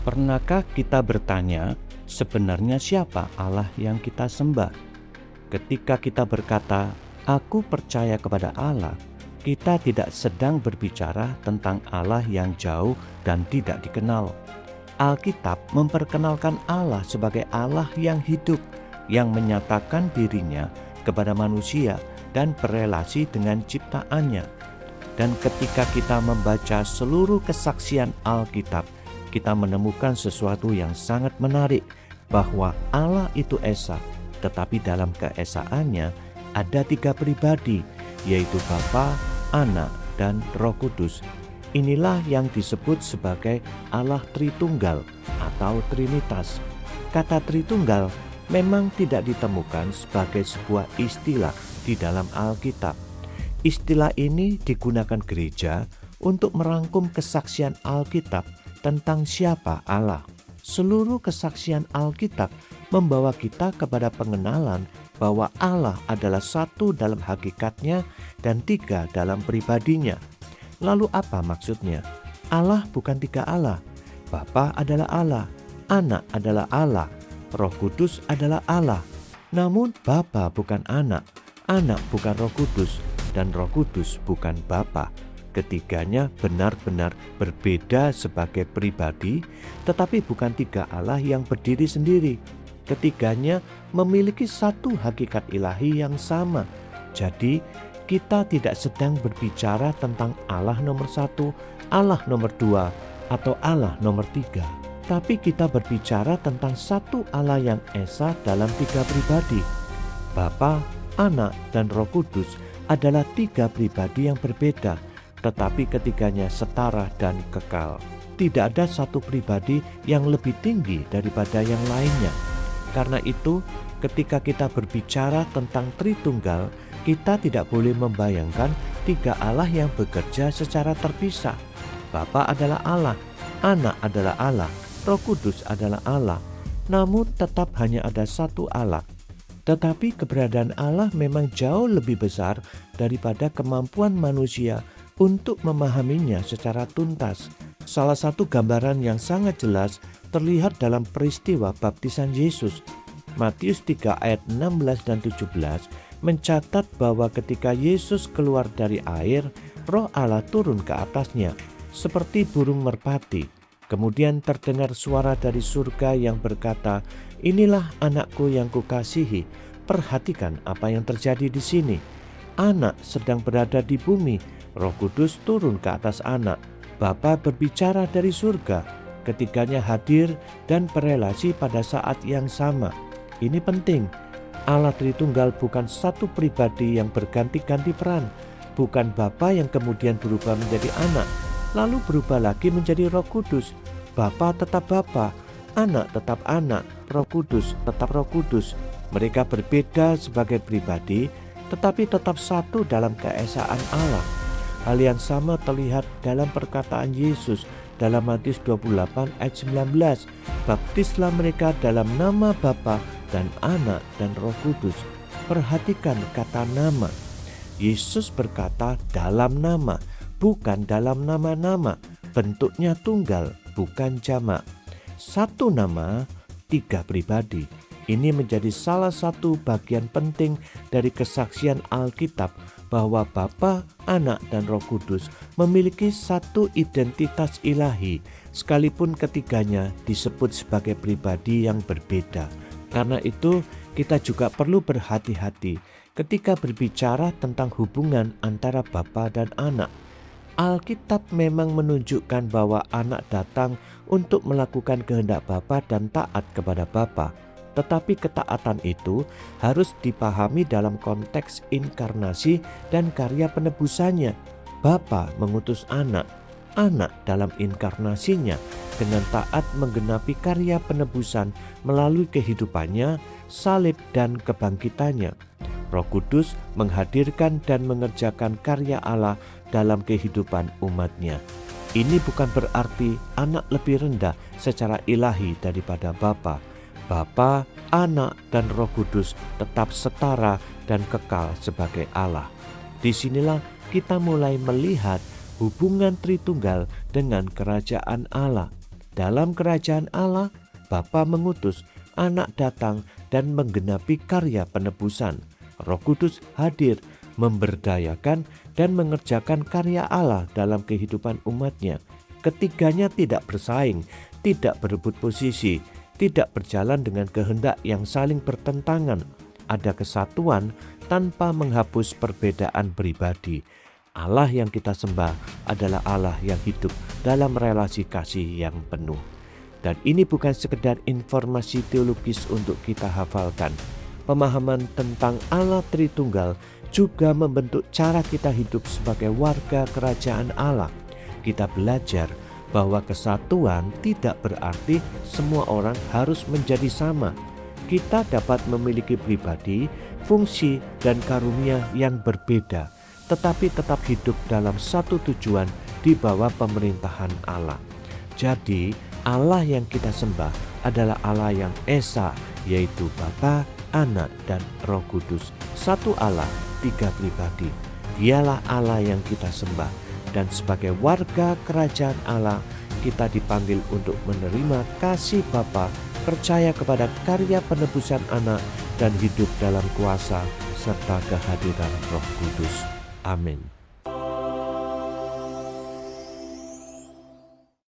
Pernahkah kita bertanya, sebenarnya siapa Allah yang kita sembah? Ketika kita berkata, "Aku percaya kepada Allah," kita tidak sedang berbicara tentang Allah yang jauh dan tidak dikenal. Alkitab memperkenalkan Allah sebagai Allah yang hidup, yang menyatakan dirinya kepada manusia dan berelasi dengan ciptaannya. Dan ketika kita membaca seluruh kesaksian Alkitab, kita menemukan sesuatu yang sangat menarik, bahwa Allah itu Esa, tetapi dalam keesaannya ada 3 pribadi, yaitu Bapa, Anak, dan Roh Kudus. Inilah yang disebut sebagai Allah Tritunggal atau Trinitas. Kata Tritunggal memang tidak ditemukan sebagai sebuah istilah di dalam Alkitab. Istilah ini digunakan gereja untuk merangkum kesaksian Alkitab tentang siapa Allah. Seluruh kesaksian Alkitab membawa kita kepada pengenalan bahwa Allah adalah satu dalam hakikatnya dan 3 dalam pribadinya. Lalu apa maksudnya? Allah bukan 3 Allah. Bapa adalah Allah, Anak adalah Allah, Roh Kudus adalah Allah. Namun Bapa bukan Anak, Anak bukan Roh Kudus, dan Roh Kudus bukan Bapa. Ketiganya benar-benar berbeda sebagai pribadi, tetapi bukan 3 Allah yang berdiri sendiri. Ketiganya memiliki satu hakikat ilahi yang sama. Jadi, kita tidak sedang berbicara tentang Allah nomor 1, Allah nomor 2, atau Allah nomor 3. Tapi kita berbicara tentang satu Allah yang Esa dalam 3 pribadi. Bapa, Anak, dan Roh Kudus adalah 3 pribadi yang berbeda, tetapi ketiganya setara dan kekal. Tidak ada satu pribadi yang lebih tinggi daripada yang lainnya. Karena itu, ketika kita berbicara tentang Tritunggal, kita tidak boleh membayangkan 3 Allah yang bekerja secara terpisah. Bapa adalah Allah, Anak adalah Allah, Roh Kudus adalah Allah, namun tetap hanya ada satu Allah. Tetapi keberadaan Allah memang jauh lebih besar daripada kemampuan manusia untuk memahaminya secara tuntas. Salah satu gambaran yang sangat jelas terlihat dalam peristiwa baptisan Yesus. Matius 3 ayat 16 dan 17 mencatat bahwa ketika Yesus keluar dari air, Roh Allah turun ke atasnya seperti burung merpati. Kemudian terdengar suara dari surga yang berkata, "Inilah anakku yang kukasihi, perhatikan apa yang terjadi di sini." Anak sedang berada di bumi, Roh Kudus turun ke atas Anak. Bapa berbicara dari surga, ketiganya hadir dan berelasi pada saat yang sama. Ini penting. Allah Tritunggal bukan satu pribadi yang berganti-ganti peran, bukan Bapa yang kemudian berubah menjadi Anak, lalu berubah lagi menjadi Roh Kudus. Bapa tetap Bapa, Anak tetap Anak, Roh Kudus tetap Roh Kudus. Mereka berbeda sebagai pribadi, tetapi tetap satu dalam keesaan Allah. Hal yang sama terlihat dalam perkataan Yesus dalam Matius 28 ayat 19. "Baptislah mereka dalam nama Bapa dan Anak dan Roh Kudus." Perhatikan kata nama. Yesus berkata dalam nama, bukan dalam nama-nama. Bentuknya tunggal, bukan jamak. Satu nama, 3 pribadi. Ini menjadi salah satu bagian penting dari kesaksian Alkitab bahwa Bapa, Anak, dan Roh Kudus memiliki satu identitas ilahi, sekalipun ketiganya disebut sebagai pribadi yang berbeda. Karena itu, kita juga perlu berhati-hati ketika berbicara tentang hubungan antara Bapa dan Anak. Alkitab memang menunjukkan bahwa Anak datang untuk melakukan kehendak Bapa dan taat kepada Bapa. Tetapi ketaatan itu harus dipahami dalam konteks inkarnasi dan karya penebusannya. Bapa mengutus Anak, Anak dalam inkarnasinya dengan taat menggenapi karya penebusan melalui kehidupannya, salib, dan kebangkitannya. Roh Kudus menghadirkan dan mengerjakan karya Allah dalam kehidupan umatnya. Ini bukan berarti Anak lebih rendah secara ilahi daripada Bapa. Bapa, Anak, dan Roh Kudus tetap setara dan kekal sebagai Allah. Disinilah kita mulai melihat hubungan Tritunggal dengan kerajaan Allah. Dalam kerajaan Allah, Bapa mengutus, Anak datang dan menggenapi karya penebusan. Roh Kudus hadir, memberdayakan dan mengerjakan karya Allah dalam kehidupan umatnya. Ketiganya tidak bersaing, tidak berebut posisi, tidak berjalan dengan kehendak yang saling bertentangan. Ada kesatuan tanpa menghapus perbedaan pribadi. Allah yang kita sembah adalah Allah yang hidup dalam relasi kasih yang penuh. Dan ini bukan sekedar informasi teologis untuk kita hafalkan. Pemahaman tentang Allah Tritunggal juga membentuk cara kita hidup sebagai warga kerajaan Allah. Kita belajar bahwa kesatuan tidak berarti semua orang harus menjadi sama. Kita dapat memiliki pribadi, fungsi, dan karunia yang berbeda, tetapi tetap hidup dalam satu tujuan di bawah pemerintahan Allah. Jadi, Allah yang kita sembah adalah Allah yang Esa, yaitu Bapa, Anak, dan Roh Kudus. Satu Allah, tiga pribadi. Dialah Allah yang kita sembah. Dan sebagai warga kerajaan Allah, kita dipanggil untuk menerima kasih Bapa, percaya kepada karya penebusan Anak, dan hidup dalam kuasa serta kehadiran Roh Kudus. Amin.